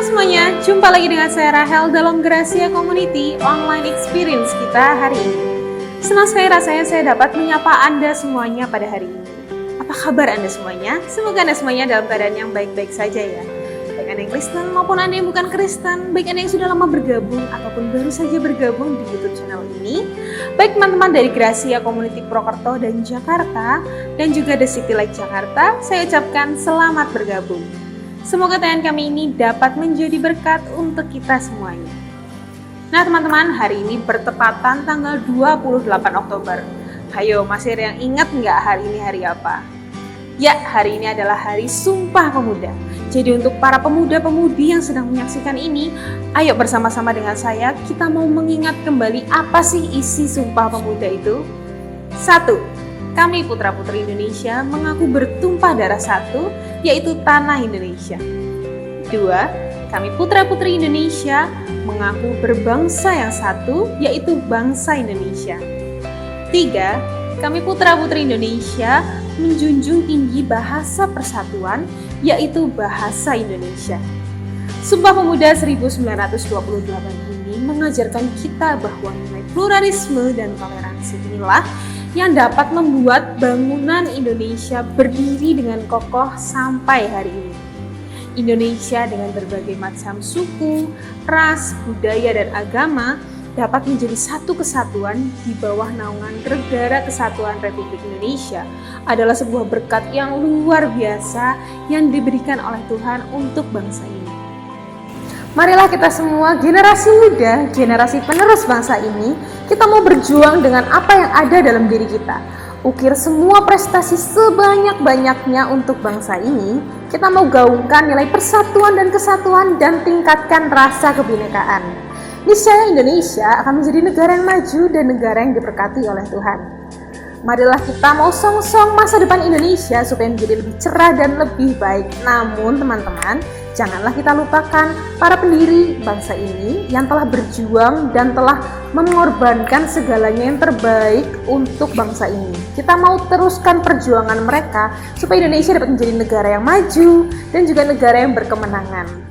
semuanya, jumpa lagi dengan saya Rahel dalam Gracia Community Online Experience kita hari ini. Senang sekali rasanya saya dapat menyapa Anda semuanya pada hari ini. Apa kabar Anda semuanya? Semoga Anda semuanya dalam keadaan yang baik-baik saja ya. Baik Anda yang Kristen maupun Anda yang bukan Kristen, baik Anda yang sudah lama bergabung ataupun baru saja bergabung di YouTube channel ini, baik teman-teman dari Gracia Community Purwokerto dan Jakarta, dan juga The City Light Jakarta, saya ucapkan selamat bergabung. Semoga tayangan kami ini dapat menjadi berkat untuk kita semuanya. Nah teman-teman, hari ini bertepatan tanggal 28 Oktober. Hayo, masih ada yang ingat nggak hari ini hari apa? Ya, hari ini adalah hari Sumpah Pemuda. Jadi untuk para pemuda-pemudi yang sedang menyaksikan ini, ayo bersama-sama dengan saya, kita mau mengingat kembali apa sih isi Sumpah Pemuda itu? 1. Kami putra-putri Indonesia mengaku bertumpah darah satu, yaitu tanah Indonesia. 2. Kami putra-putri Indonesia mengaku berbangsa yang satu, yaitu bangsa Indonesia. 3. Kami putra-putri Indonesia menjunjung tinggi bahasa persatuan, yaitu bahasa Indonesia. Sumpah Pemuda 1928 ini mengajarkan kita bahwa nilai pluralisme dan toleransi inilah yang dapat membuat bangunan Indonesia berdiri dengan kokoh sampai hari ini. Indonesia dengan berbagai macam suku, ras, budaya, dan agama dapat menjadi satu kesatuan di bawah naungan Negara Kesatuan Republik Indonesia adalah sebuah berkat yang luar biasa yang diberikan oleh Tuhan untuk bangsa ini. Marilah kita semua, generasi muda, generasi penerus bangsa ini, kita mau berjuang dengan apa yang ada dalam diri kita. Ukir semua prestasi sebanyak-banyaknya untuk bangsa ini. Kita mau gaungkan nilai persatuan dan kesatuan dan tingkatkan rasa kebinekaan. Niscaya Indonesia akan menjadi negara yang maju dan negara yang diberkati oleh Tuhan. Marilah kita mau song-song masa depan Indonesia supaya menjadi lebih cerah dan lebih baik. Namun teman-teman, janganlah kita lupakan para pendiri bangsa ini yang telah berjuang dan telah mengorbankan segalanya yang terbaik untuk bangsa ini. Kita mau teruskan perjuangan mereka supaya Indonesia dapat menjadi negara yang maju dan juga negara yang berkemenangan.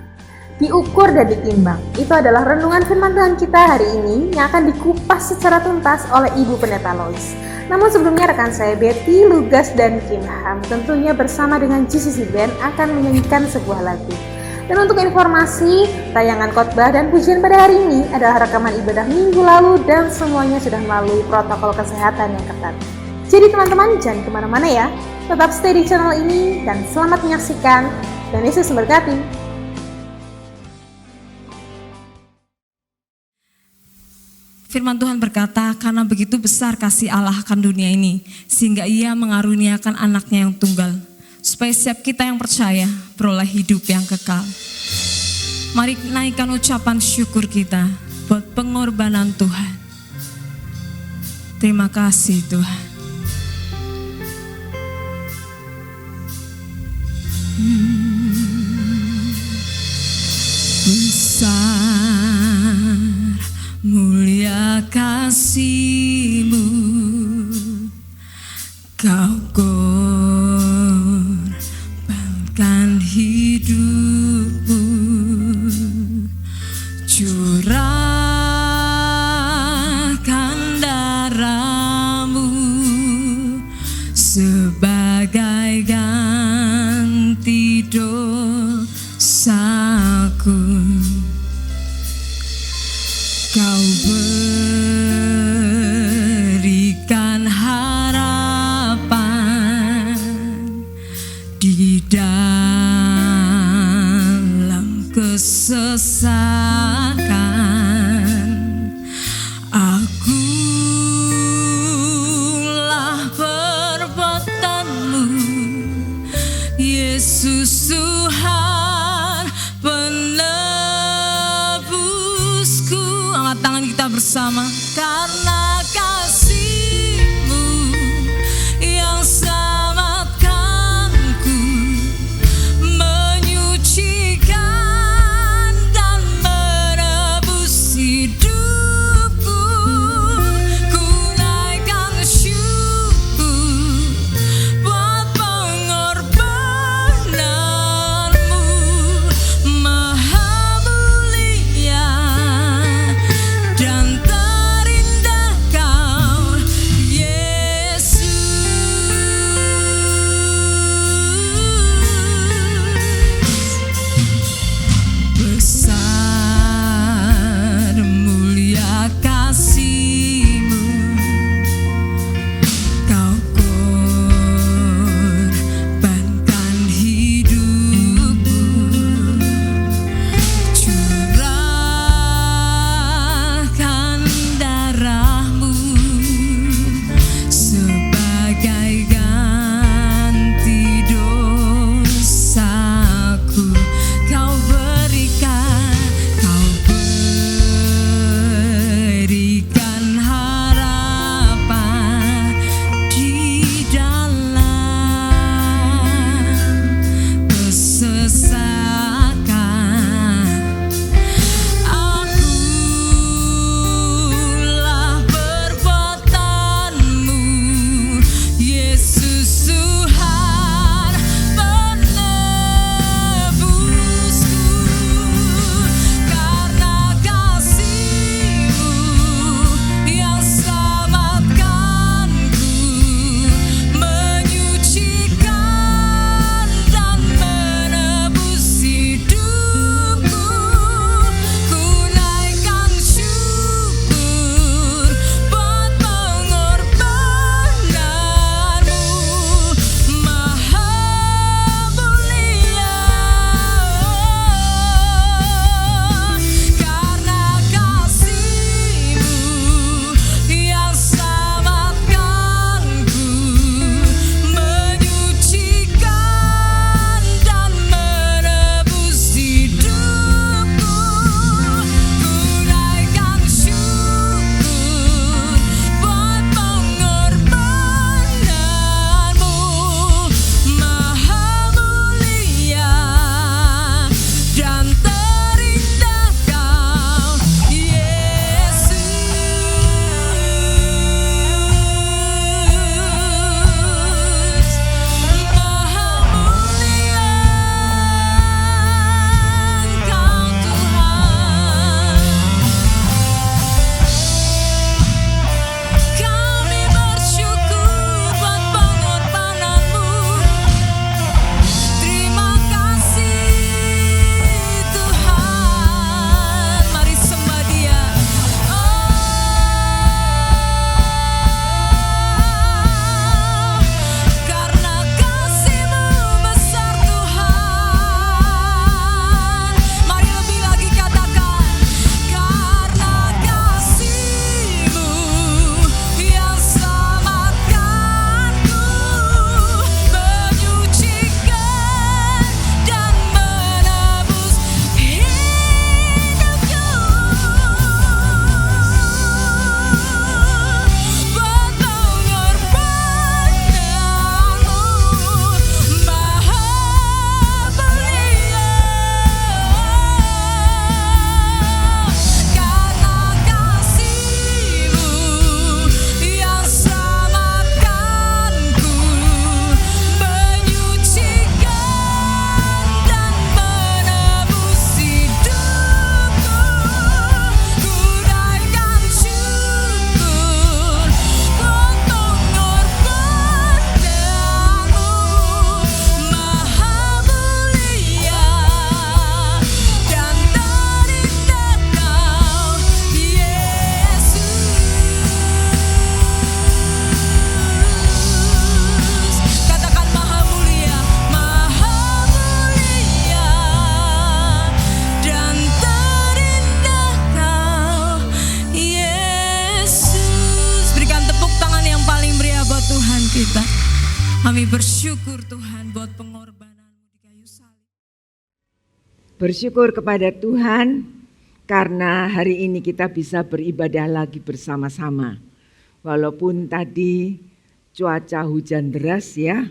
Diukur dan ditimbang, itu adalah renungan firman Tuhan kita hari ini yang akan dikupas secara tuntas oleh Ibu Pendeta Lois. Namun sebelumnya rekan saya Betty, Lugas, dan Kinham tentunya bersama dengan GCC Band akan menyanyikan sebuah lagu. Dan untuk informasi, tayangan khotbah dan pujian pada hari ini adalah rekaman ibadah minggu lalu dan semuanya sudah melalui protokol kesehatan yang ketat. Jadi teman-teman jangan kemana-mana ya, tetap stay di channel ini dan selamat menyaksikan, dan Yesus memberkati. Firman Tuhan berkata, karena begitu besar kasih Allah akan dunia ini, sehingga ia mengaruniakan anaknya yang tunggal, supaya setiap kita yang percaya beroleh hidup yang kekal. Mari naikkan ucapan syukur kita buat pengorbanan Tuhan. Terima kasih Tuhan. Besar mulia kasih-Mu, Kau korbankan hidup-Mu, curahkan darah-Mu sebagai ganti dosaku. Kau berikan harapan di dalam kesesakan. Akulah perbuatan-Mu, Yesus Tuhan penebusku. Angkat tangan kita bersama. Karena kasih-Mu yang selamatkanku, menyucikan dan menebus hidupku. Ku naikkan syukur buat pengorbanan-Mu, Maha Kami bersyukur Tuhan buat pengorbanan-Mu di kayu salib. Bersyukur kepada Tuhan karena hari ini kita bisa beribadah lagi bersama-sama. Walaupun tadi cuaca hujan deras ya,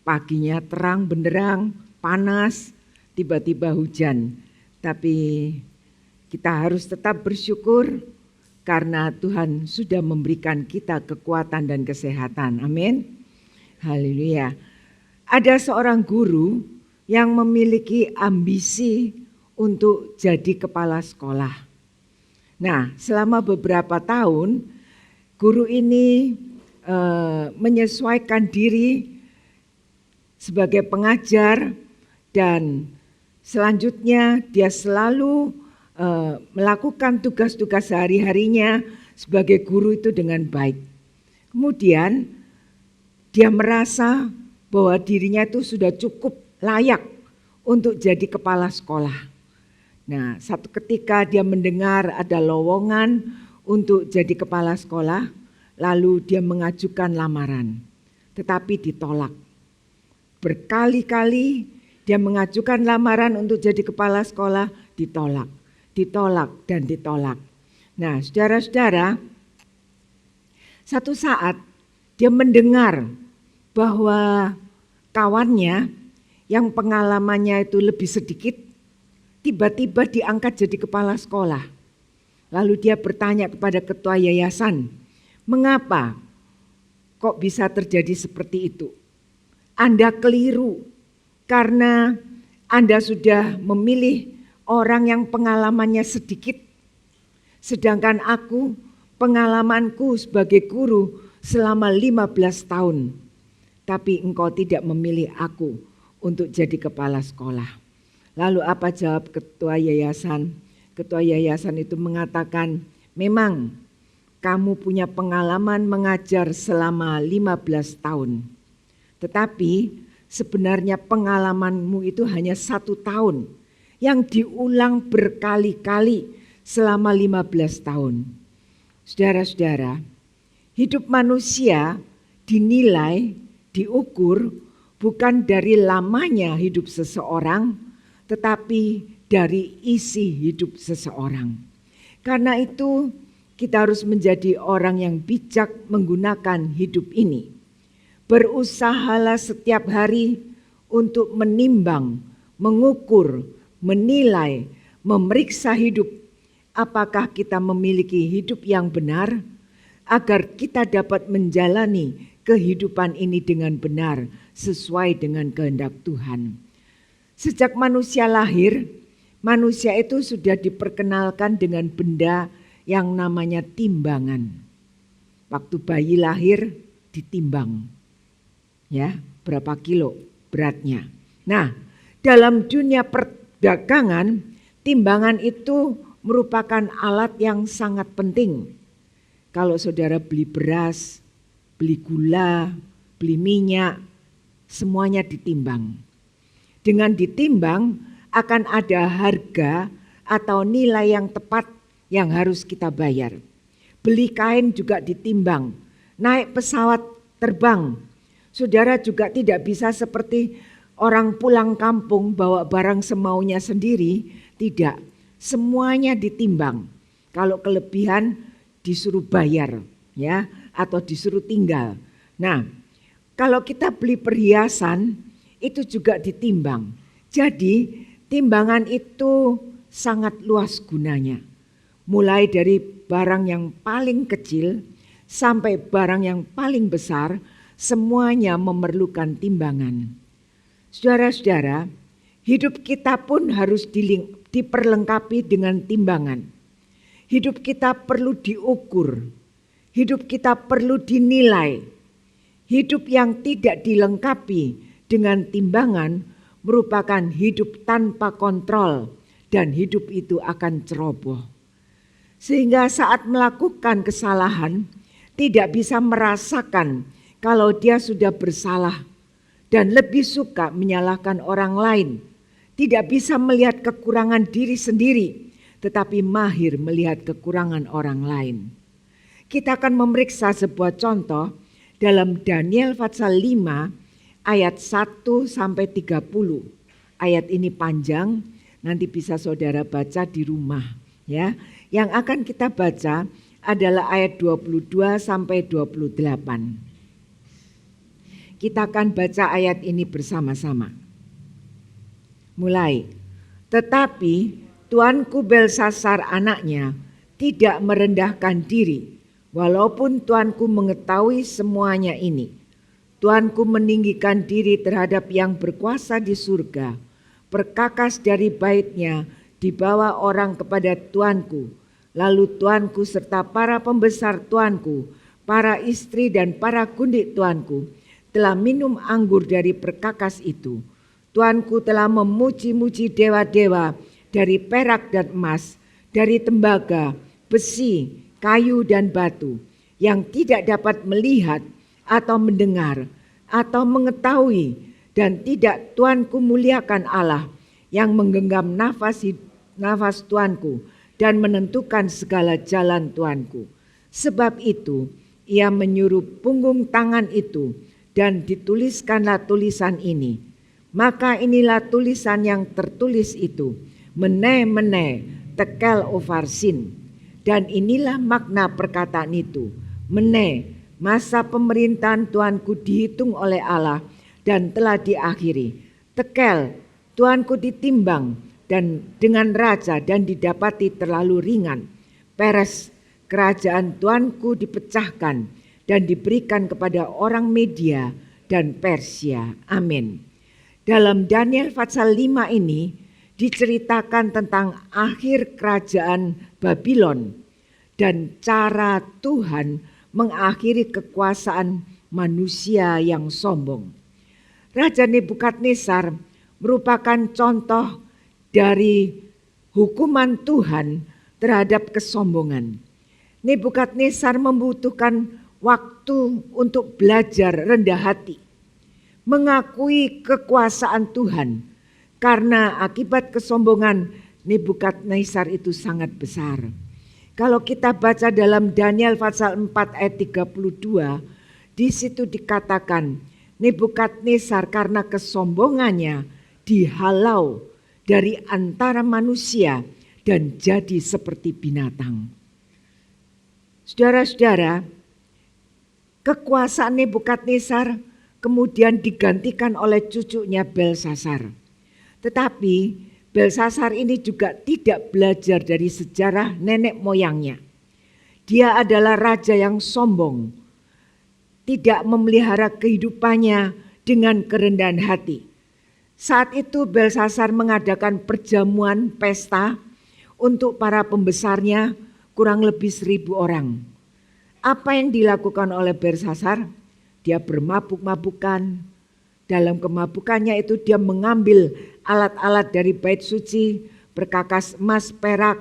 paginya terang benderang, panas, tiba-tiba hujan. Tapi kita harus tetap bersyukur karena Tuhan sudah memberikan kita kekuatan dan kesehatan. Amin. Haleluya. Ada seorang guru yang memiliki ambisi untuk jadi kepala sekolah. Nah, selama beberapa tahun guru ini menyesuaikan diri sebagai pengajar dan selanjutnya dia selalu melakukan tugas-tugas sehari-harinya sebagai guru itu dengan baik. Kemudian dia merasa bahwa dirinya itu sudah cukup layak untuk jadi kepala sekolah. Nah, satu ketika dia mendengar ada lowongan untuk jadi kepala sekolah, lalu dia mengajukan lamaran, tetapi ditolak. Berkali-kali dia mengajukan lamaran untuk jadi kepala sekolah, ditolak, dan ditolak. Nah, saudara-saudara, satu saat dia mendengar bahwa kawannya yang pengalamannya itu lebih sedikit, tiba-tiba diangkat jadi kepala sekolah. Lalu dia bertanya kepada ketua yayasan, mengapa kok bisa terjadi seperti itu? Anda keliru karena Anda sudah memilih orang yang pengalamannya sedikit. Sedangkan aku, pengalamanku sebagai guru selama 15 tahun. Tapi engkau tidak memilih aku untuk jadi kepala sekolah. Lalu apa jawab ketua yayasan? Ketua yayasan itu mengatakan, memang kamu punya pengalaman mengajar selama 15 tahun. Tetapi sebenarnya pengalamanmu itu hanya 1 tahun yang diulang berkali-kali selama 15 tahun. Saudara-saudara, hidup manusia dinilai, diukur bukan dari lamanya hidup seseorang, tetapi dari isi hidup seseorang. Karena itu kita harus menjadi orang yang bijak menggunakan hidup ini. Berusahalah setiap hari untuk menimbang, mengukur, menilai, memeriksa hidup. Apakah kita memiliki hidup yang benar agar kita dapat menjalani kehidupan ini dengan benar sesuai dengan kehendak Tuhan. Sejak manusia lahir, manusia itu sudah diperkenalkan dengan benda yang namanya timbangan. Waktu bayi lahir ditimbang. Ya, berapa kilo beratnya. Nah, dalam dunia perdagangan, timbangan itu merupakan alat yang sangat penting. Kalau saudara beli beras, beli gula, beli minyak, semuanya ditimbang. Dengan ditimbang akan ada harga atau nilai yang tepat yang harus kita bayar. Beli kain juga ditimbang, naik pesawat terbang. Saudara juga tidak bisa seperti orang pulang kampung bawa barang semaunya sendiri, tidak. Semuanya ditimbang. Kalau kelebihan disuruh bayar, ya, atau disuruh tinggal. Nah, kalau kita beli perhiasan itu juga ditimbang. Jadi timbangan itu sangat luas gunanya. Mulai dari barang yang paling kecil sampai barang yang paling besar, semuanya memerlukan timbangan. Saudara-saudara, hidup kita pun harus diperlengkapi dengan timbangan. Hidup kita perlu diukur. Hidup kita perlu dinilai. Hidup yang tidak dilengkapi dengan timbangan merupakan hidup tanpa kontrol dan hidup itu akan ceroboh. Sehingga saat melakukan kesalahan tidak bisa merasakan kalau dia sudah bersalah dan lebih suka menyalahkan orang lain. Tidak bisa melihat kekurangan diri sendiri tetapi mahir melihat kekurangan orang lain. Kita akan memeriksa sebuah contoh dalam Daniel pasal 5 ayat 1 sampai 30. Ayat ini panjang, nanti bisa saudara baca di rumah ya. Yang akan kita baca adalah ayat 22 sampai 28. Kita akan baca ayat ini bersama-sama. Mulai. Tetapi tuanku Belsasar anaknya tidak merendahkan diri, walaupun tuanku mengetahui semuanya ini. Tuanku meninggikan diri terhadap yang berkuasa di surga, perkakas dari baitnya dibawa orang kepada tuanku. Lalu tuanku serta para pembesar tuanku, para istri dan para gundik tuanku telah minum anggur dari perkakas itu. Tuanku telah memuji-muji dewa-dewa dari perak dan emas, dari tembaga, besi, kayu dan batu, yang tidak dapat melihat atau mendengar atau mengetahui, dan tidak tuanku muliakan Allah yang menggenggam nafas tuanku dan menentukan segala jalan tuanku. Sebab itu ia menyuruh punggung tangan itu dan dituliskanlah tulisan ini. Maka inilah tulisan yang tertulis itu, Mene tekel Upharsin. Dan inilah makna perkataan itu, Mene, masa pemerintahan tuanku dihitung oleh Allah dan telah diakhiri. Tekel, tuanku ditimbang dan dengan raja dan didapati terlalu ringan. Peres, kerajaan tuanku dipecahkan dan diberikan kepada orang Media dan Persia. Amin. Dalam Daniel pasal 5 ini diceritakan tentang akhir kerajaan Babylon dan cara Tuhan mengakhiri kekuasaan manusia yang sombong. Raja Nebukadnezar merupakan contoh dari hukuman Tuhan terhadap kesombongan. Nebukadnezar membutuhkan waktu untuk belajar rendah hati, mengakui kekuasaan Tuhan, karena akibat kesombongan Nebukadnezar itu sangat besar. Kalau kita baca dalam Daniel pasal 4 ayat 32, di situ dikatakan Nebukadnezar karena kesombongannya dihalau dari antara manusia dan jadi seperti binatang. Saudara-saudara, kekuasaan Nebukadnezar kemudian digantikan oleh cucunya Belsasar. Tetapi Belsasar ini juga tidak belajar dari sejarah nenek moyangnya. Dia adalah raja yang sombong, tidak memelihara kehidupannya dengan kerendahan hati. Saat itu Belsasar mengadakan perjamuan pesta untuk para pembesarnya, kurang lebih 1.000 orang. Apa yang dilakukan oleh Belsasar? Dia bermabuk-mabukan. Dalam kemabukannya itu dia mengambil alat-alat dari bait suci, perkakas emas, perak,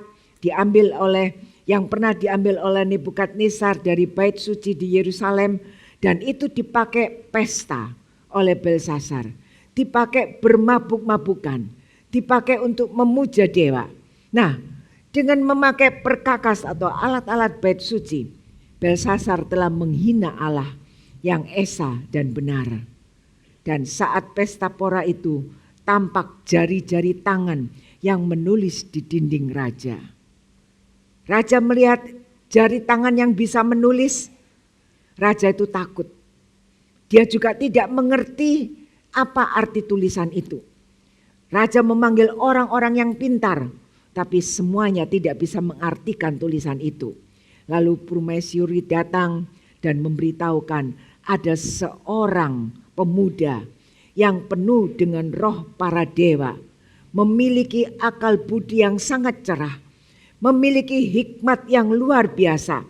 yang pernah diambil oleh Nebukadnezar dari bait suci di Yerusalem, dan itu dipakai pesta oleh Belsasar. Dipakai bermabuk-mabukan, dipakai untuk memuja dewa. Nah, dengan memakai perkakas atau alat-alat bait suci, Belsasar telah menghina Allah yang esa dan benar. Dan saat pesta pora itu tampak jari-jari tangan yang menulis di dinding raja. Raja melihat jari tangan yang bisa menulis, raja itu takut. Dia juga tidak mengerti apa arti tulisan itu. Raja memanggil orang-orang yang pintar, tapi semuanya tidak bisa mengartikan tulisan itu. Lalu Purmaisuri datang dan memberitahukan ada seorang pemuda yang penuh dengan roh para dewa, memiliki akal budi yang sangat cerah, memiliki hikmat yang luar biasa,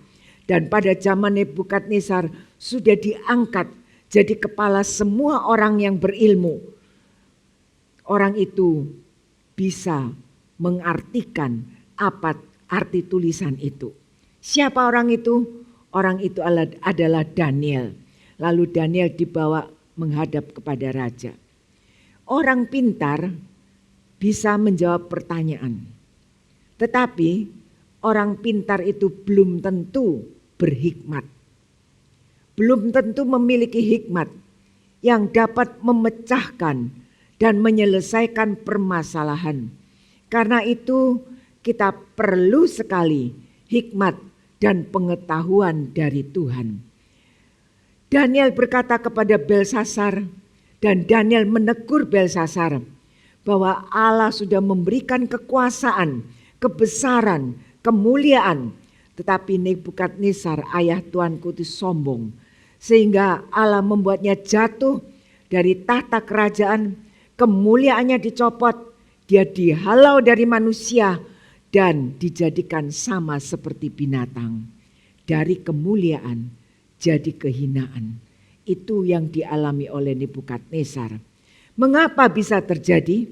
dan pada zaman Nebukadnezar sudah diangkat jadi kepala semua orang yang berilmu. Orang itu bisa mengartikan apa arti tulisan itu. Siapa orang itu? Orang itu adalah Daniel. Lalu Daniel dibawa menghadap kepada raja. Orang pintar bisa menjawab pertanyaan. Tetapi orang pintar itu belum tentu berhikmat. Belum tentu memiliki hikmat. yang dapat memecahkan dan menyelesaikan permasalahan. Karena itu kita perlu sekali hikmat dan pengetahuan dari Tuhan. Daniel berkata kepada Belsasar, dan Daniel menegur Belsasar bahwa Allah sudah memberikan kekuasaan, kebesaran, kemuliaan. Tetapi Nebukadnezar ayah tuanku itu sombong. Sehingga Allah membuatnya jatuh dari tahta kerajaan, kemuliaannya dicopot, dia dihalau dari manusia dan dijadikan sama seperti binatang. Dari kemuliaan jadi kehinaan. Itu yang dialami oleh Nebukadnezar. Mengapa bisa terjadi?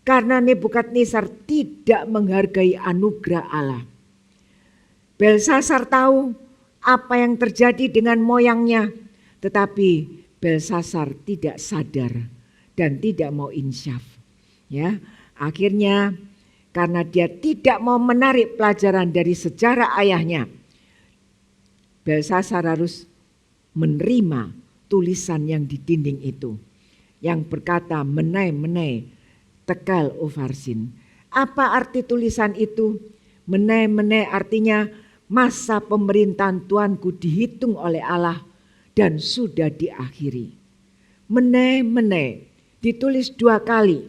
Karena Nebukadnezar tidak menghargai anugerah Allah. Belsasar tahu apa yang terjadi dengan moyangnya, tetapi Belsasar tidak sadar dan tidak mau insyaf. Ya, akhirnya karena dia tidak mau menarik pelajaran dari sejarah ayahnya, Belsasar harus menerima tulisan yang di dinding itu yang berkata menai tekel ufarsin. Apa arti tulisan itu? Menai artinya masa pemerintahan Tuanku dihitung oleh Allah dan sudah diakhiri. Menai ditulis 2 kali,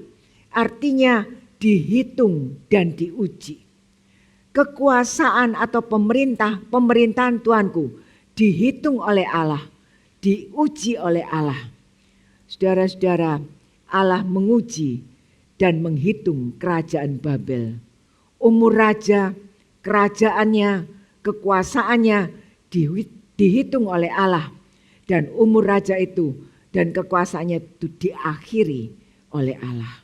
artinya dihitung dan diuji. Kekuasaan atau pemerintahan Tuanku dihitung oleh Allah, diuji oleh Allah. Saudara-saudara, Allah menguji dan menghitung kerajaan Babel. Umur raja, kerajaannya, kekuasaannya dihitung oleh Allah. Dan umur raja itu dan kekuasaannya itu diakhiri oleh Allah.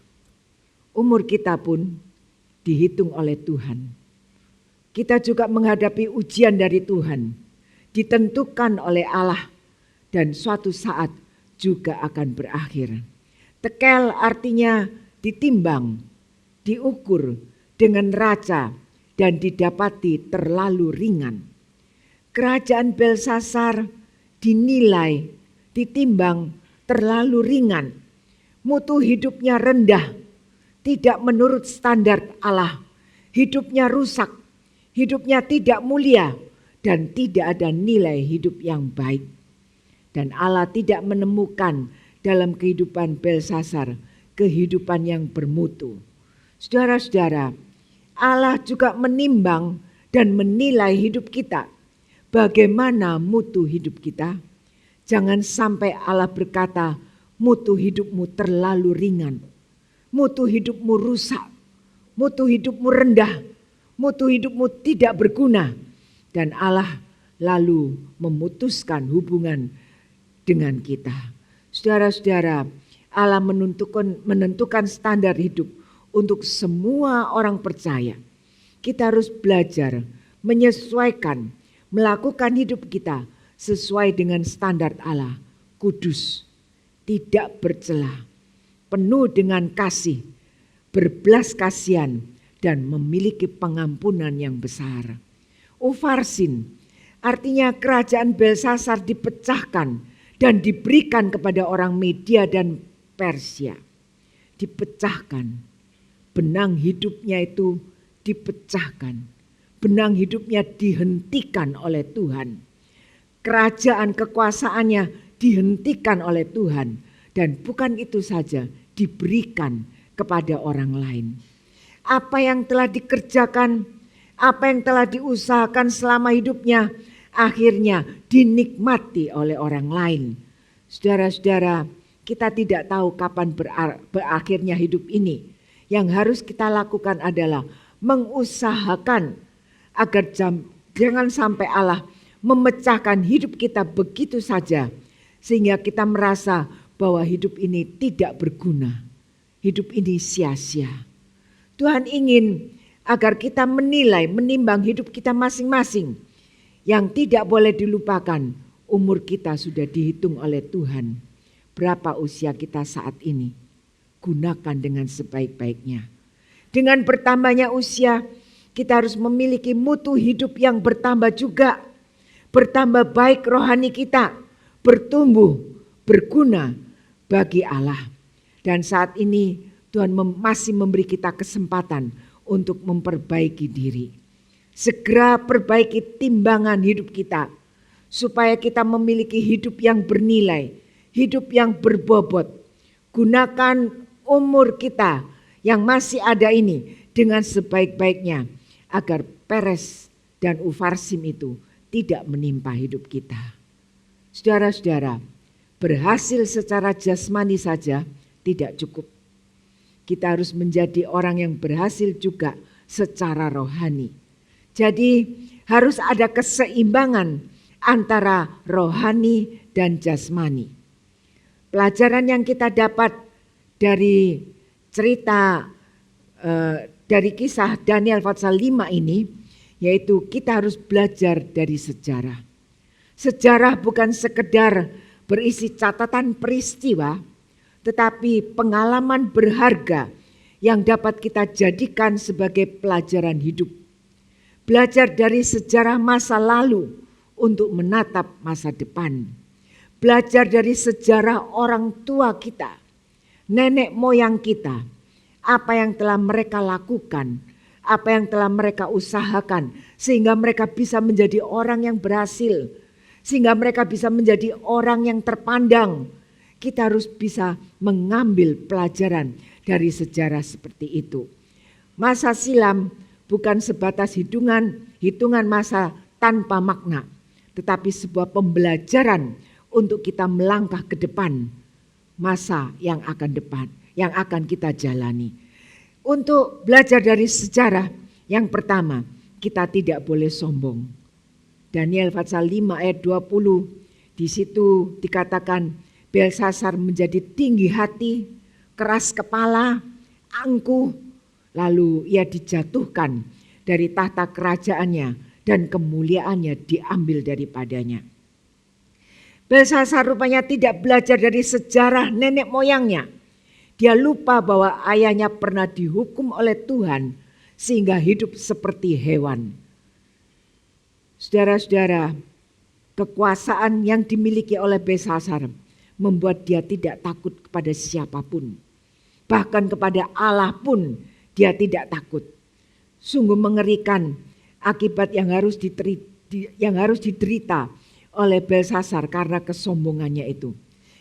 Umur kita pun dihitung oleh Tuhan. Kita juga menghadapi ujian dari Tuhan. Ditentukan oleh Allah dan suatu saat juga akan berakhir. Tekel artinya ditimbang, diukur dengan raca dan didapati terlalu ringan. Kerajaan Belsasar dinilai, ditimbang terlalu ringan. Mutu hidupnya rendah, tidak menurut standar Allah. Hidupnya rusak, hidupnya tidak mulia dan tidak ada nilai hidup yang baik. Dan Allah tidak menemukan dalam kehidupan Belsasar kehidupan yang bermutu. Saudara-saudara, Allah juga menimbang dan menilai hidup kita. Bagaimana mutu hidup kita? Jangan sampai Allah berkata, mutu hidupmu terlalu ringan. Mutu hidupmu rusak. Mutu hidupmu rendah. Mutu hidupmu tidak berguna. Dan Allah lalu memutuskan hubungan dengan kita. Saudara-saudara, Allah menentukan standar hidup untuk semua orang percaya. Kita harus belajar menyesuaikan, melakukan hidup kita sesuai dengan standar Allah. Kudus, tidak bercela, penuh dengan kasih, berbelas kasihan dan memiliki pengampunan yang besar. Ufarsin artinya kerajaan Belsasar dipecahkan dan diberikan kepada orang Media dan Persia. Dipecahkan. Benang hidupnya itu dipecahkan. Benang hidupnya dihentikan oleh Tuhan. Kerajaan kekuasaannya dihentikan oleh Tuhan. Dan bukan itu saja, diberikan kepada orang lain. Apa yang telah dikerjakan, apa yang telah diusahakan selama hidupnya, akhirnya dinikmati oleh orang lain. Saudara-saudara, kita tidak tahu kapan berakhirnya hidup ini. Yang harus kita lakukan adalah mengusahakan agar jangan sampai Allah memecahkan hidup kita begitu saja. Sehingga kita merasa bahwa hidup ini tidak berguna. Hidup ini sia-sia. Tuhan ingin agar kita menilai, menimbang hidup kita masing-masing. Yang tidak boleh dilupakan, umur kita sudah dihitung oleh Tuhan. Berapa usia kita saat ini? Gunakan dengan sebaik-baiknya. Dengan bertambahnya usia, kita harus memiliki mutu hidup yang bertambah juga. Bertambah baik rohani kita, bertumbuh, berguna, bagi Allah. Dan saat ini Tuhan masih memberi kita kesempatan untuk memperbaiki diri. Segera perbaiki timbangan hidup kita supaya kita memiliki hidup yang bernilai, hidup yang berbobot. Gunakan umur kita yang masih ada ini dengan sebaik-baiknya agar Peres dan Ufarsim itu tidak menimpa hidup kita. Saudara-saudara, berhasil secara jasmani saja tidak cukup. Kita harus menjadi orang yang berhasil juga secara rohani. Jadi harus ada keseimbangan antara rohani dan jasmani. Pelajaran yang kita dapat dari cerita dari kisah Daniel pasal 5 ini, yaitu kita harus belajar dari sejarah. Sejarah bukan sekedar berisi catatan peristiwa, tetapi pengalaman berharga yang dapat kita jadikan sebagai pelajaran hidup. Belajar dari sejarah masa lalu untuk menatap masa depan. Belajar dari sejarah orang tua kita, nenek moyang kita, apa yang telah mereka lakukan, apa yang telah mereka usahakan, sehingga mereka bisa menjadi orang yang berhasil, sehingga mereka bisa menjadi orang yang terpandang. Kita harus bisa mengambil pelajaran dari sejarah seperti itu. Masa silam bukan sebatas hitungan masa tanpa makna, tetapi sebuah pembelajaran untuk kita melangkah ke depan masa yang akan kita jalani. Untuk belajar dari sejarah, yang pertama, kita tidak boleh sombong. Daniel pasal 5 ayat 20, di situ dikatakan Belsasar menjadi tinggi hati, keras kepala, angkuh, lalu ia dijatuhkan dari tahta kerajaannya dan kemuliaannya diambil daripadanya. Belsasar rupanya tidak belajar dari sejarah nenek moyangnya. Dia lupa bahwa ayahnya pernah dihukum oleh Tuhan sehingga hidup seperti hewan. Saudara-saudara, kekuasaan yang dimiliki oleh Belsasar membuat dia tidak takut kepada siapapun. Bahkan kepada Allah pun dia tidak takut. Sungguh mengerikan akibat yang harus diderita oleh Belsasar karena kesombongannya itu.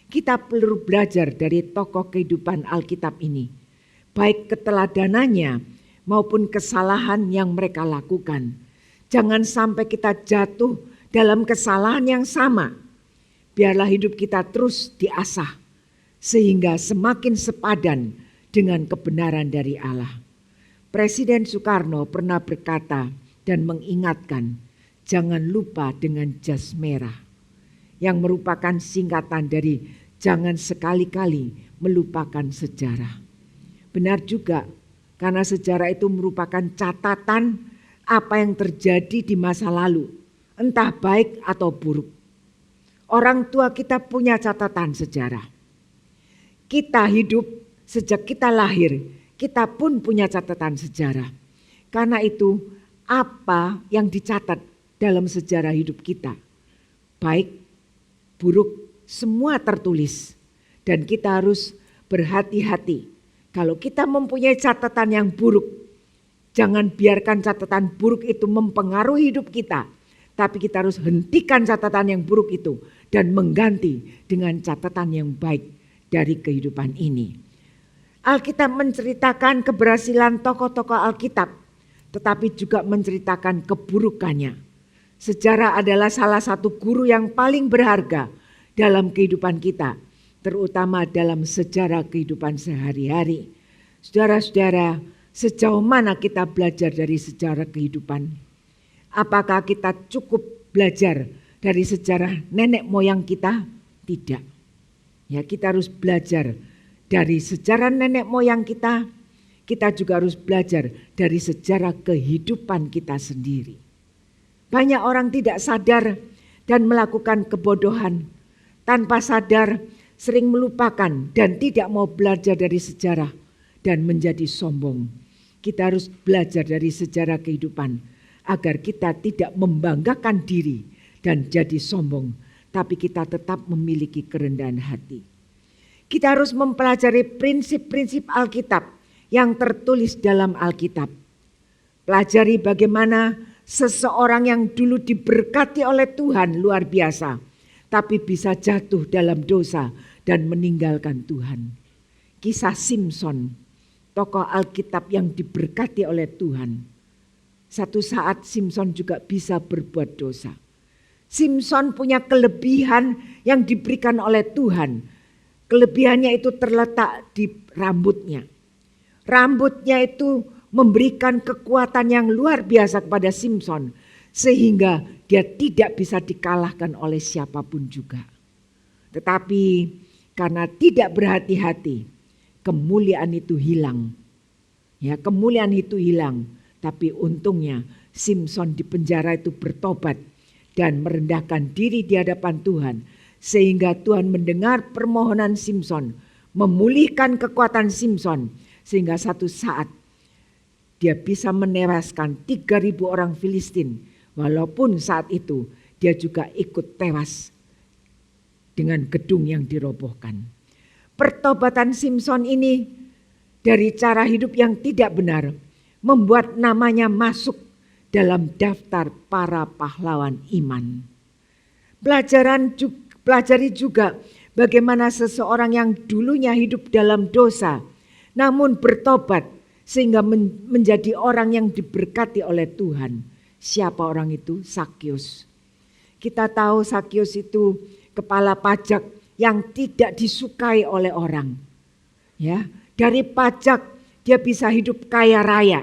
Kita perlu belajar dari tokoh kehidupan Alkitab ini. Baik keteladanannya maupun kesalahan yang mereka lakukan. Jangan sampai kita jatuh dalam kesalahan yang sama. Biarlah hidup kita terus diasah sehingga semakin sepadan dengan kebenaran dari Allah. Presiden Soekarno pernah berkata dan mengingatkan, jangan lupa dengan jas merah, yang merupakan singkatan dari jangan sekali-kali melupakan sejarah. Benar juga, karena sejarah itu merupakan catatan apa yang terjadi di masa lalu, entah baik atau buruk. Orang tua kita punya catatan sejarah. Kita hidup sejak kita lahir, kita pun punya catatan sejarah. Karena itu apa yang dicatat dalam sejarah hidup kita, baik, buruk, semua tertulis. Dan kita harus berhati-hati. Kalau kita mempunyai catatan yang buruk, jangan biarkan catatan buruk itu mempengaruhi hidup kita. Tapi kita harus hentikan catatan yang buruk itu dan mengganti dengan catatan yang baik dari kehidupan ini. Alkitab menceritakan keberhasilan tokoh-tokoh Alkitab, tetapi juga menceritakan keburukannya. Sejarah adalah salah satu guru yang paling berharga dalam kehidupan kita, terutama dalam sejarah kehidupan sehari-hari. Saudara-saudara, sejauh mana kita belajar dari sejarah kehidupan? Apakah kita cukup belajar dari sejarah nenek moyang kita? Tidak. Ya, kita harus belajar dari sejarah nenek moyang kita. Kita juga harus belajar dari sejarah kehidupan kita sendiri. Banyak orang tidak sadar dan melakukan kebodohan. Tanpa sadar sering melupakan dan tidak mau belajar dari sejarah dan menjadi sombong. Kita harus belajar dari sejarah kehidupan agar kita tidak membanggakan diri dan jadi sombong, tapi kita tetap memiliki kerendahan hati. Kita harus mempelajari prinsip-prinsip Alkitab yang tertulis dalam Alkitab. Pelajari bagaimana seseorang yang dulu diberkati oleh Tuhan luar biasa, tapi bisa jatuh dalam dosa dan meninggalkan Tuhan. Kisah Simson, tokoh Alkitab yang diberkati oleh Tuhan. Satu saat Simson juga bisa berbuat dosa. Simson punya kelebihan yang diberikan oleh Tuhan. Kelebihannya itu terletak di rambutnya. Rambutnya itu memberikan kekuatan yang luar biasa kepada Simson, sehingga dia tidak bisa dikalahkan oleh siapapun juga. Tetapi karena tidak berhati-hati, kemuliaan itu hilang. Ya, kemuliaan itu hilang. Tapi untungnya Simson di penjara itu bertobat dan merendahkan diri di hadapan Tuhan, sehingga Tuhan mendengar permohonan Simson, memulihkan kekuatan Simson, sehingga satu saat dia bisa menewaskan 3.000 orang Filistin, walaupun saat itu dia juga ikut tewas dengan gedung yang dirobohkan. Pertobatan Simson ini dari cara hidup yang tidak benar membuat namanya masuk dalam daftar para pahlawan iman. Pelajari juga bagaimana seseorang yang dulunya hidup dalam dosa namun bertobat sehingga menjadi orang yang diberkati oleh Tuhan. Siapa orang itu? Sakyus. Kita tahu Sakyus itu kepala pajak yang tidak disukai oleh orang. Ya, dari pajak dia bisa hidup kaya raya.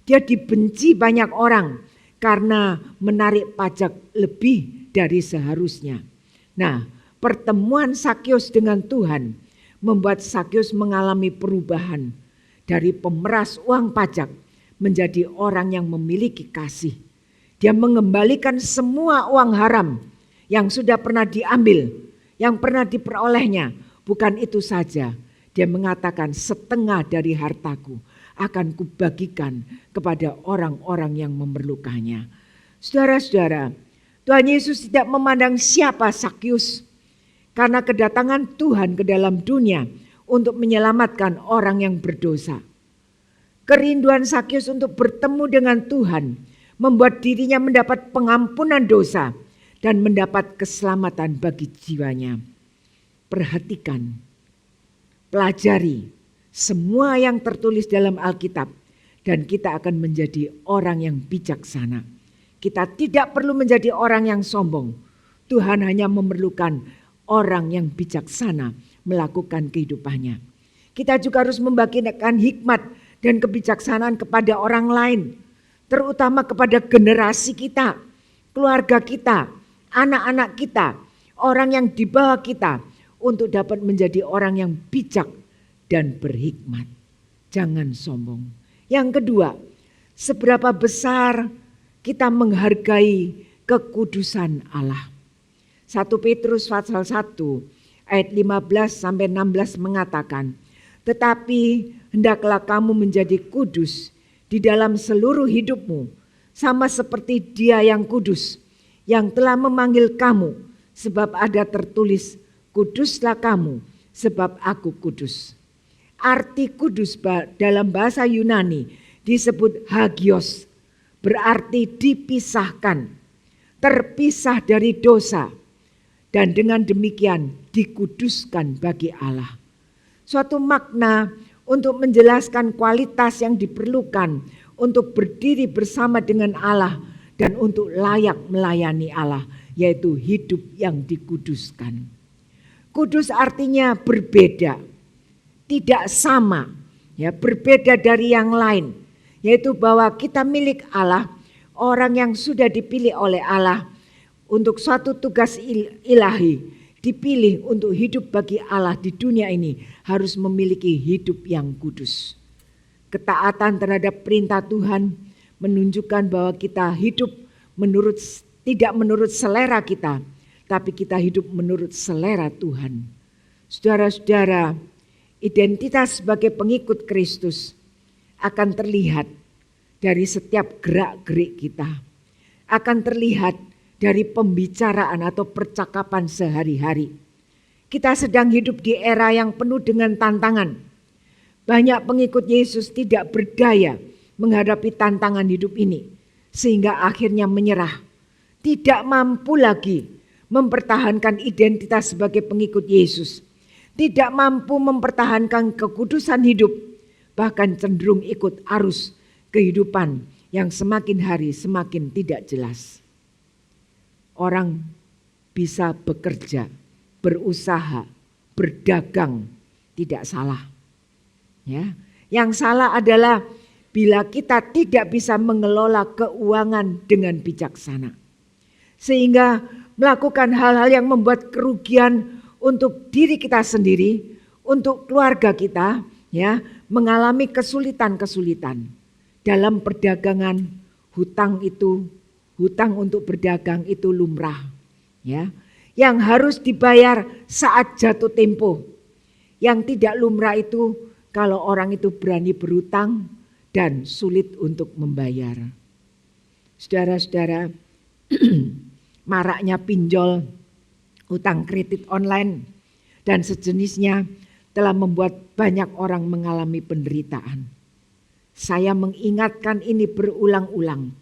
Dia dibenci banyak orang karena menarik pajak lebih dari seharusnya. Nah, pertemuan Sakyus dengan Tuhan membuat Sakyus mengalami perubahan dari pemeras uang pajak menjadi orang yang memiliki kasih. Dia mengembalikan semua uang haram yang sudah pernah diambil, yang pernah diperolehnya. Bukan itu saja, dia mengatakan setengah dari hartaku akan kubagikan kepada orang-orang yang memerlukannya. Saudara-saudara, Tuhan Yesus tidak memandang siapa Sakyus, karena kedatangan Tuhan ke dalam dunia untuk menyelamatkan orang yang berdosa. Kerinduan Sakyus untuk bertemu dengan Tuhan membuat dirinya mendapat pengampunan dosa dan mendapat keselamatan bagi jiwanya. Perhatikan, pelajari semua yang tertulis dalam Alkitab dan kita akan menjadi orang yang bijaksana. Kita tidak perlu menjadi orang yang sombong. Tuhan hanya memerlukan orang yang bijaksana melakukan kehidupannya. Kita juga harus membagikan hikmat dan kebijaksanaan kepada orang lain, terutama kepada generasi kita, keluarga kita, anak-anak kita, orang yang di bawah kita, untuk dapat menjadi orang yang bijak dan berhikmat. Jangan sombong. Yang kedua, seberapa besar kita menghargai kekudusan Allah. 1 Petrus pasal 1 ayat 15 sampai 16 mengatakan, tetapi hendaklah kamu menjadi kudus di dalam seluruh hidupmu, sama seperti Dia yang kudus, yang telah memanggil kamu, sebab ada tertulis, kuduslah kamu, sebab aku kudus. Arti kudus dalam bahasa Yunani disebut hagios, berarti dipisahkan, terpisah dari dosa, dan dengan demikian dikuduskan bagi Allah. Suatu makna untuk menjelaskan kualitas yang diperlukan untuk berdiri bersama dengan Allah dan untuk layak melayani Allah, yaitu hidup yang dikuduskan. Kudus artinya berbeda, tidak sama, ya, berbeda dari yang lain, yaitu bahwa kita milik Allah, orang yang sudah dipilih oleh Allah untuk suatu tugas ilahi, dipilih untuk hidup bagi Allah di dunia ini, harus memiliki hidup yang kudus. Ketaatan terhadap perintah Tuhan menunjukkan bahwa kita hidup tidak menurut selera kita, tapi kita hidup menurut selera Tuhan. Saudara-saudara, identitas sebagai pengikut Kristus akan terlihat dari setiap gerak-gerik kita, akan terlihat dari pembicaraan atau percakapan sehari-hari. Kita sedang hidup di era yang penuh dengan tantangan. Banyak pengikut Yesus tidak berdaya menghadapi tantangan hidup ini, sehingga akhirnya menyerah. Tidak mampu lagi mempertahankan identitas sebagai pengikut Yesus. Tidak mampu mempertahankan kekudusan hidup, bahkan cenderung ikut arus kehidupan yang semakin hari semakin tidak jelas. Orang bisa bekerja, berusaha, berdagang, tidak salah. Ya, yang salah adalah bila kita tidak bisa mengelola keuangan dengan bijaksana, sehingga melakukan hal-hal yang membuat kerugian untuk diri kita sendiri, untuk keluarga kita, ya, mengalami kesulitan-kesulitan. Dalam perdagangan, hutang untuk berdagang itu lumrah, ya, yang harus dibayar saat jatuh tempo. Yang tidak lumrah itu kalau orang itu berani berhutang dan sulit untuk membayar. Saudara-saudara, maraknya pinjol, utang kredit online, dan sejenisnya telah membuat banyak orang mengalami penderitaan. Saya mengingatkan ini berulang-ulang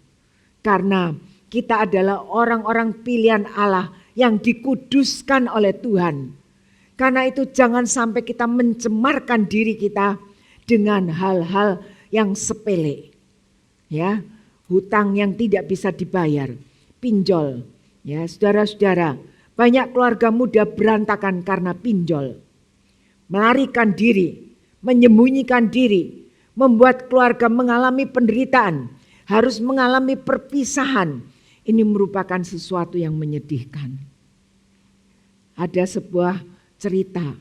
karena kita adalah orang-orang pilihan Allah yang dikuduskan oleh Tuhan. Karena itu jangan sampai kita mencemarkan diri kita dengan hal-hal yang sepele. Ya, hutang yang tidak bisa dibayar, pinjol. Ya, saudara-saudara, banyak keluarga muda berantakan karena pinjol. Melarikan diri, menyembunyikan diri, membuat keluarga mengalami penderitaan, harus mengalami perpisahan. Ini merupakan sesuatu yang menyedihkan. Ada sebuah cerita,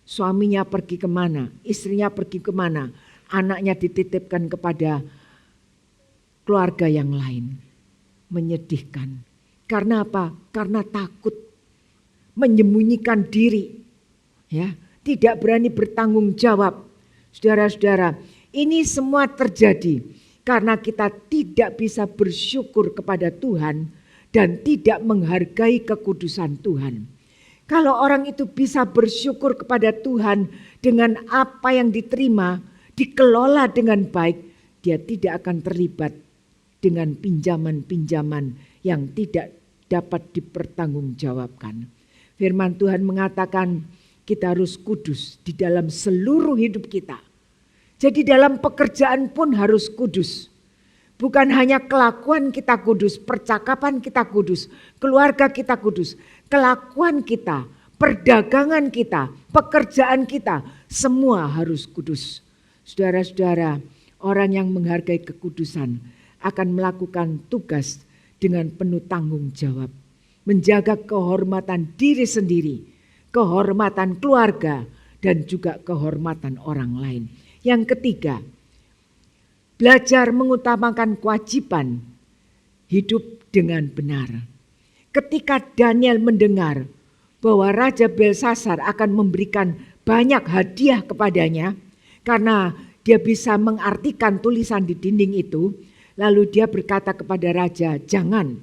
suaminya pergi kemana, istrinya pergi kemana, anaknya dititipkan kepada keluarga yang lain. Menyedihkan. Karena apa? Karena takut, menyembunyikan diri, ya, tidak berani bertanggung jawab. Saudara-saudara, ini semua terjadi karena kita tidak bisa bersyukur kepada Tuhan dan tidak menghargai kekudusan Tuhan. Kalau orang itu bisa bersyukur kepada Tuhan dengan apa yang diterima, dikelola dengan baik, dia tidak akan terlibat dengan pinjaman-pinjaman yang tidak dapat dipertanggungjawabkan. Firman Tuhan mengatakan kita harus kudus di dalam seluruh hidup kita. Jadi dalam pekerjaan pun harus kudus. Bukan hanya kelakuan kita kudus, percakapan kita kudus, keluarga kita kudus. Kelakuan kita, perdagangan kita, pekerjaan kita, semua harus kudus. Saudara-saudara, orang yang menghargai kekudusan akan melakukan tugas dengan penuh tanggung jawab. Menjaga kehormatan diri sendiri, kehormatan keluarga, dan juga kehormatan orang lain. Yang ketiga, belajar mengutamakan kewajiban hidup dengan benar. Ketika Daniel mendengar bahwa Raja Belsasar akan memberikan banyak hadiah kepadanya karena dia bisa mengartikan tulisan di dinding itu, lalu dia berkata kepada raja, jangan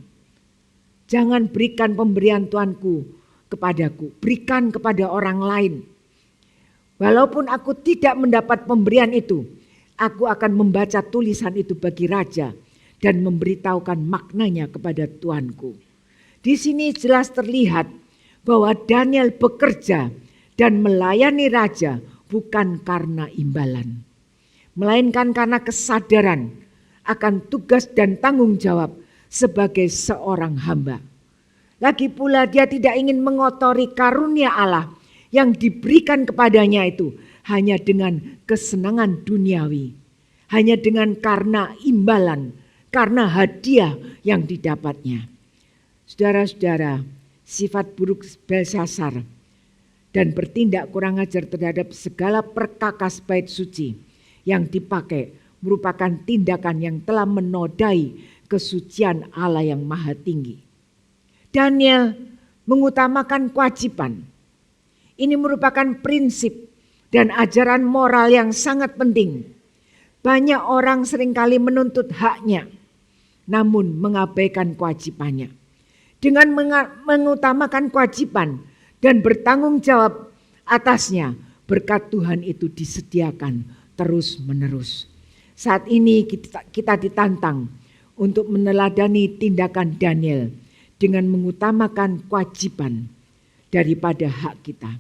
berikan pemberian Tuanku kepadaku, berikan kepada orang lain. Walaupun aku tidak mendapat pemberian itu, aku akan membaca tulisan itu bagi raja dan memberitahukan maknanya kepada Tuanku. Di sini jelas terlihat bahwa Daniel bekerja dan melayani raja bukan karena imbalan, melainkan karena kesadaran akan tugas dan tanggung jawab sebagai seorang hamba. Lagi pula dia tidak ingin mengotori karunia Allah yang diberikan kepadanya itu hanya dengan kesenangan duniawi, hanya dengan karena imbalan, karena hadiah yang didapatnya. Saudara-saudara, sifat buruk Belsasar dan bertindak kurang ajar terhadap segala perkakas bait suci yang dipakai merupakan tindakan yang telah menodai kesucian Allah yang maha tinggi. Daniel mengutamakan kewajiban. Ini merupakan prinsip dan ajaran moral yang sangat penting. Banyak orang seringkali menuntut haknya, namun mengabaikan kewajibannya. Dengan mengutamakan kewajiban dan bertanggung jawab atasnya, berkat Tuhan itu disediakan terus-menerus. Saat ini kita ditantang untuk meneladani tindakan Daniel dengan mengutamakan kewajiban daripada hak kita.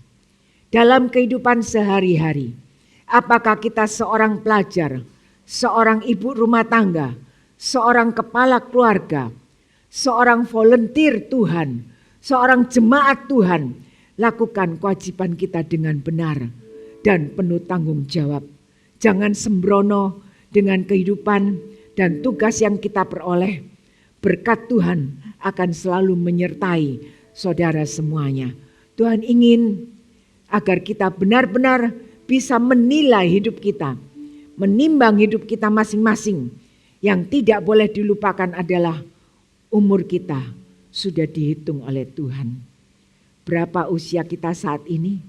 Dalam kehidupan sehari-hari, apakah kita seorang pelajar, seorang ibu rumah tangga, seorang kepala keluarga, seorang volunteer Tuhan, seorang jemaat Tuhan, lakukan kewajiban kita dengan benar dan penuh tanggung jawab. Jangan sembrono dengan kehidupan dan tugas yang kita peroleh. Berkat Tuhan akan selalu menyertai saudara semuanya. Tuhan ingin agar kita benar-benar bisa menilai hidup kita, menimbang hidup kita masing-masing. Yang tidak boleh dilupakan adalah umur kita sudah dihitung oleh Tuhan. Berapa usia kita saat ini?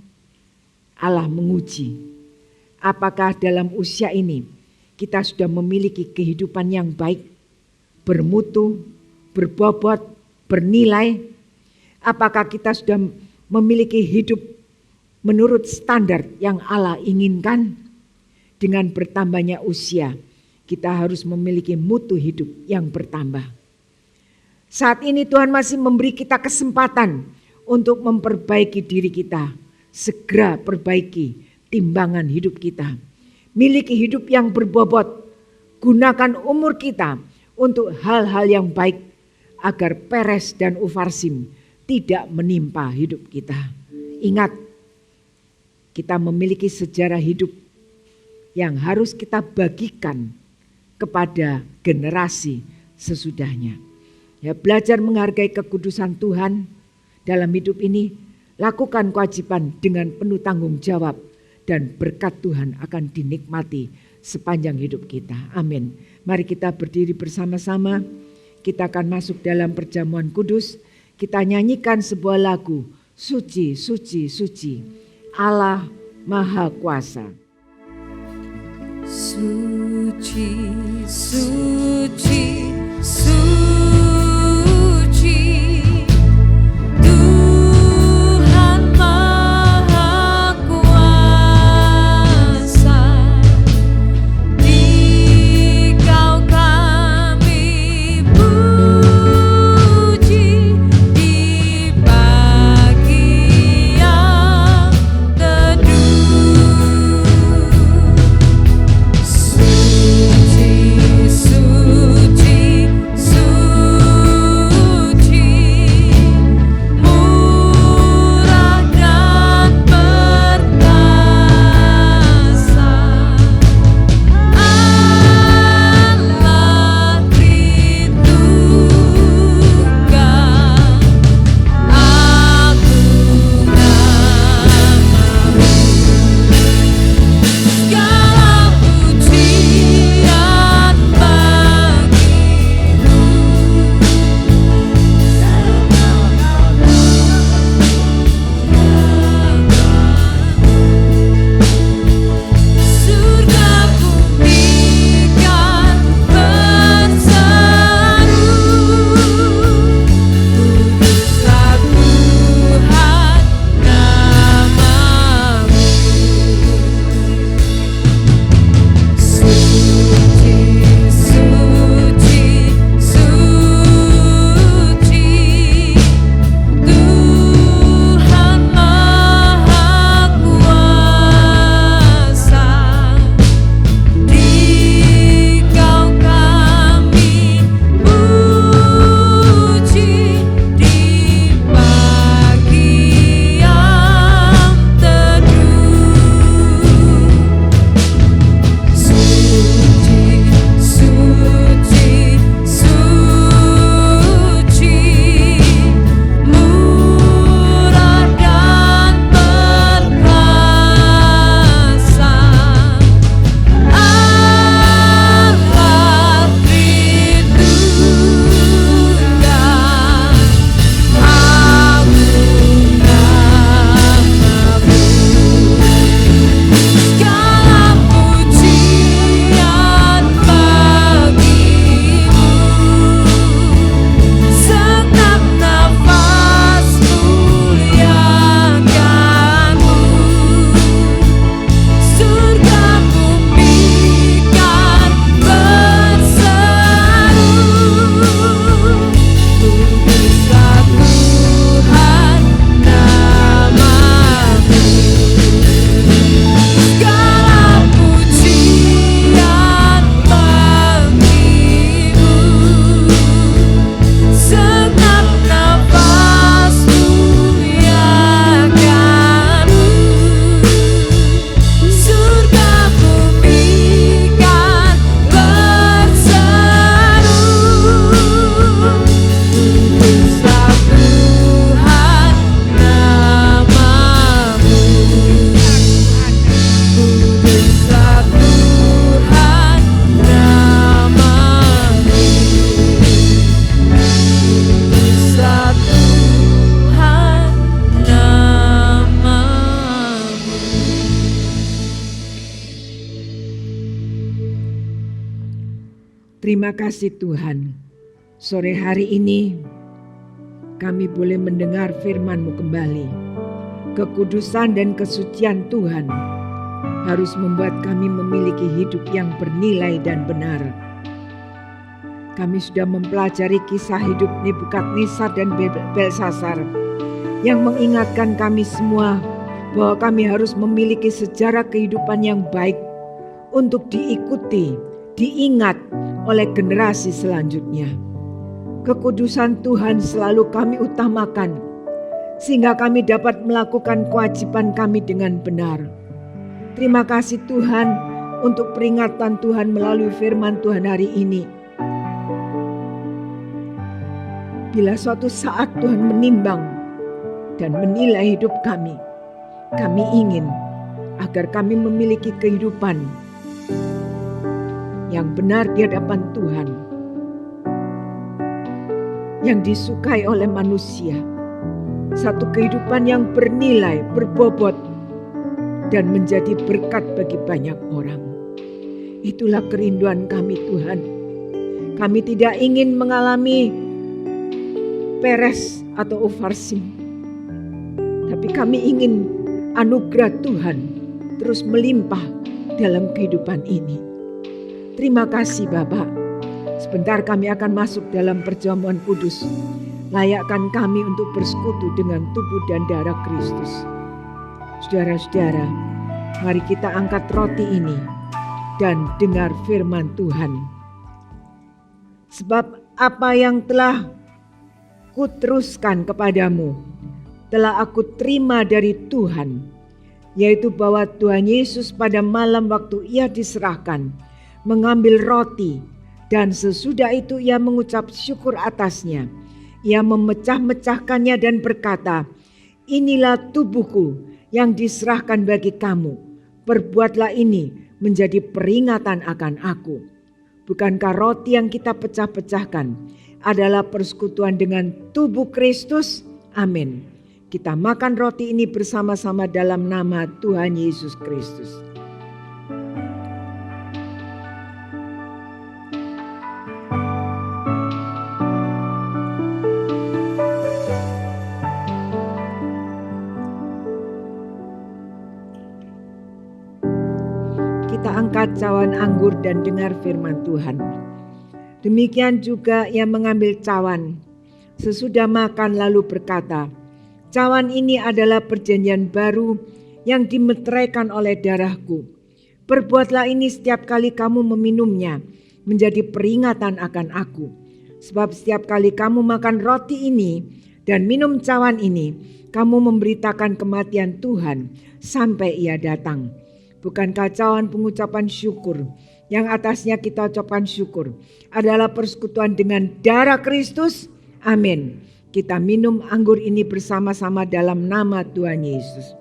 Allah menguji. Apakah dalam usia ini kita sudah memiliki kehidupan yang baik, bermutu, berbobot, bernilai? Apakah kita sudah memiliki hidup menurut standar yang Allah inginkan? Dengan bertambahnya usia, kita harus memiliki mutu hidup yang bertambah. Saat ini Tuhan masih memberi kita kesempatan untuk memperbaiki diri kita. Segera perbaiki timbangan hidup kita. Miliki hidup yang berbobot. Gunakan umur kita untuk hal-hal yang baik agar Peres dan Ufarsim tidak menimpa hidup kita. Ingat, kita memiliki sejarah hidup yang harus kita bagikan kepada generasi sesudahnya. Ya, belajar menghargai kekudusan Tuhan dalam hidup ini, lakukan kewajiban dengan penuh tanggung jawab dan berkat Tuhan akan dinikmati sepanjang hidup kita. Amin. Mari kita berdiri bersama-sama, kita akan masuk dalam perjamuan kudus. Kita nyanyikan sebuah lagu, Suci, Suci, Suci, Allah Maha Kuasa. Suci, suci, suci, Tuhan Maha Kuasa, Dikau kami puji di pagi yang teduh. Suci, suci. Terima kasih Tuhan, sore hari ini kami boleh mendengar firman-Mu kembali. Kekudusan dan kesucian Tuhan harus membuat kami memiliki hidup yang bernilai dan benar. Kami sudah mempelajari kisah hidup Nebukadnezar dan Belsasar yang mengingatkan kami semua bahwa kami harus memiliki sejarah kehidupan yang baik untuk diikuti, diingat oleh generasi selanjutnya. Kekudusan Tuhan selalu kami utamakan sehingga kami dapat melakukan kewajiban kami dengan benar. Terima kasih Tuhan untuk peringatan Tuhan melalui firman Tuhan hari ini. Bila suatu saat Tuhan menimbang dan menilai hidup kami ingin agar kami memiliki kehidupan yang benar di hadapan Tuhan, yang disukai oleh manusia, satu kehidupan yang bernilai, berbobot, dan menjadi berkat bagi banyak orang. Itulah kerinduan kami Tuhan. Kami tidak ingin mengalami peres atau oversim, tapi kami ingin anugerah Tuhan terus melimpah dalam kehidupan ini. Terima kasih Bapak. Sebentar kami akan masuk dalam perjamuan kudus. Layakkan kami untuk bersekutu dengan tubuh dan darah Kristus. Saudara-saudara, mari kita angkat roti ini dan dengar firman Tuhan. Sebab apa yang telah kuteruskan kepadamu telah aku terima dari Tuhan, yaitu bahwa Tuhan Yesus pada malam waktu ia diserahkan mengambil roti, dan sesudah itu ia mengucap syukur atasnya. Ia memecah-mecahkannya dan berkata, "Inilah tubuhku yang diserahkan bagi kamu. Perbuatlah ini menjadi peringatan akan aku." Bukankah roti yang kita pecah-pecahkan adalah persekutuan dengan tubuh Kristus? Amin. Kita makan roti ini bersama-sama dalam nama Tuhan Yesus Kristus. Kita angkat cawan anggur dan dengar firman Tuhan. Demikian juga ia mengambil cawan sesudah makan lalu berkata, "Cawan ini adalah perjanjian baru yang dimeteraikan oleh darahku. Perbuatlah ini setiap kali kamu meminumnya menjadi peringatan akan aku. Sebab setiap kali kamu makan roti ini dan minum cawan ini, kamu memberitakan kematian Tuhan sampai ia datang." Bukankah cawan pengucapan syukur yang atasnya kita ucapkan syukur adalah persekutuan dengan darah Kristus? Amin. Kita minum anggur ini bersama-sama dalam nama Tuhan Yesus.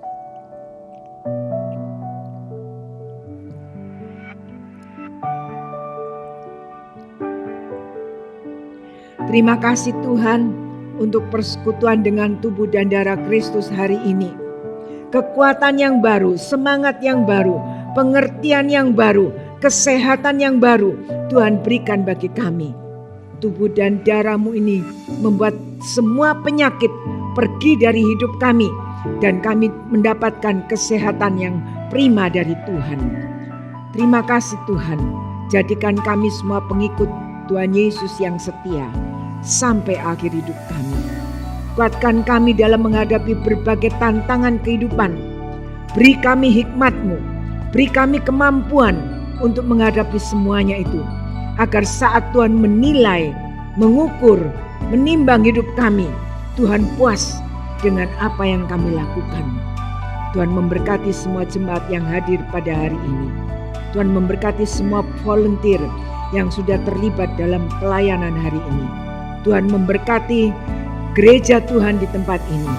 Terima kasih Tuhan untuk persekutuan dengan tubuh dan darah Kristus hari ini. Kekuatan yang baru, semangat yang baru, pengertian yang baru, kesehatan yang baru Tuhan berikan bagi kami. Tubuh dan darah-Mu ini membuat semua penyakit pergi dari hidup kami dan kami mendapatkan kesehatan yang prima dari Tuhan. Terima kasih Tuhan, jadikan kami semua pengikut Tuhan Yesus yang setia sampai akhir hidup kami. Kuatkan kami dalam menghadapi berbagai tantangan kehidupan. Beri kami hikmat-Mu, beri kami kemampuan untuk menghadapi semuanya itu, agar saat Tuhan menilai, mengukur, menimbang hidup kami, Tuhan puas dengan apa yang kami lakukan. Tuhan memberkati semua jemaat yang hadir pada hari ini. Tuhan memberkati semua volunteer yang sudah terlibat dalam pelayanan hari ini. Tuhan memberkati gereja Tuhan di tempat ini.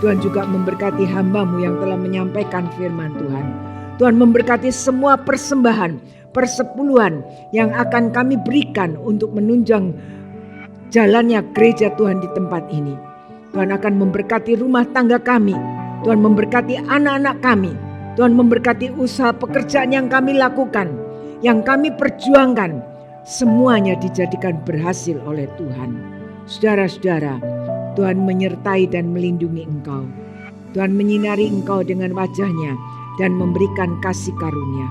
Tuhan juga memberkati hamba-Mu yang telah menyampaikan firman Tuhan. Tuhan memberkati semua persembahan, persepuluhan yang akan kami berikan untuk menunjang jalannya gereja Tuhan di tempat ini. Tuhan akan memberkati rumah tangga kami. Tuhan memberkati anak-anak kami. Tuhan memberkati usaha pekerjaan yang kami lakukan, yang kami perjuangkan. semuanya dijadikan berhasil oleh Tuhan. Saudara-saudara, Tuhan menyertai dan melindungi engkau. Tuhan menyinari engkau dengan wajah-Nya dan memberikan kasih karunia.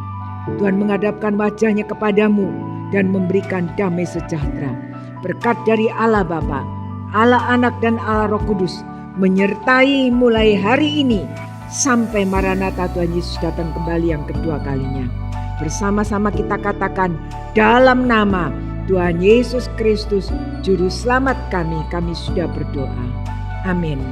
Tuhan menghadapkan wajah-Nya kepadamu dan memberikan damai sejahtera. Berkat dari Allah Bapa, Allah Anak dan Allah Roh Kudus menyertai mulai hari ini sampai Maranatha Tuhan Yesus datang kembali yang kedua kalinya. Bersama-sama kita katakan dalam nama Tuhan Yesus Kristus, Juru Selamat kami sudah berdoa. Amin.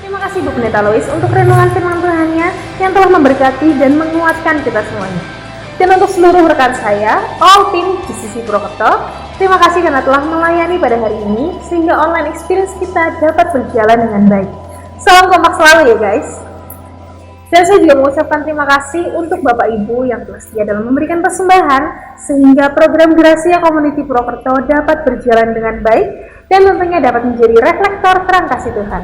Terima kasih Bu Pendeta Lois untuk renungan firman Tuhan-Nya yang telah memberkati dan menguatkan kita semuanya. Dan untuk seluruh rekan saya, all tim GCC Purwokerto, terima kasih karena telah melayani pada hari ini sehingga online experience kita dapat berjalan dengan baik. Salam kompak selalu ya guys. Dan saya juga mengucapkan terima kasih untuk Bapak Ibu yang telah setia dalam memberikan persembahan sehingga program Gracia Community Purwokerto dapat berjalan dengan baik dan tentunya dapat menjadi reflektor terang kasih Tuhan.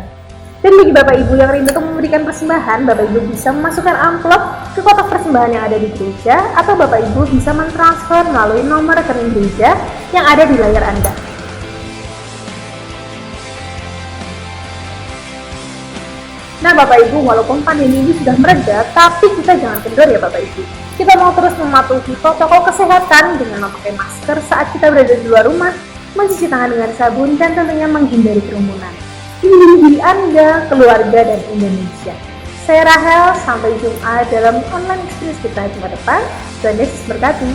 Dan bagi Bapak Ibu yang rindu untuk memberikan persembahan, Bapak Ibu bisa memasukkan amplop ke kotak persembahan yang ada di gereja atau Bapak Ibu bisa mentransfer melalui nomor rekening gereja yang ada di layar Anda. Nah Bapak Ibu, walaupun pandemi ini sudah mereda, tapi kita jangan kendor ya Bapak Ibu. Kita mau terus mematuhi protokol kesehatan dengan memakai masker saat kita berada di luar rumah, mencuci tangan dengan sabun, dan tentunya menghindari kerumunan. Melindungi diri Anda, keluarga, dan Indonesia. Saya Rahel, sampai jumpa dalam online experience kita Jumat depan. Tuhan Yesus berkati.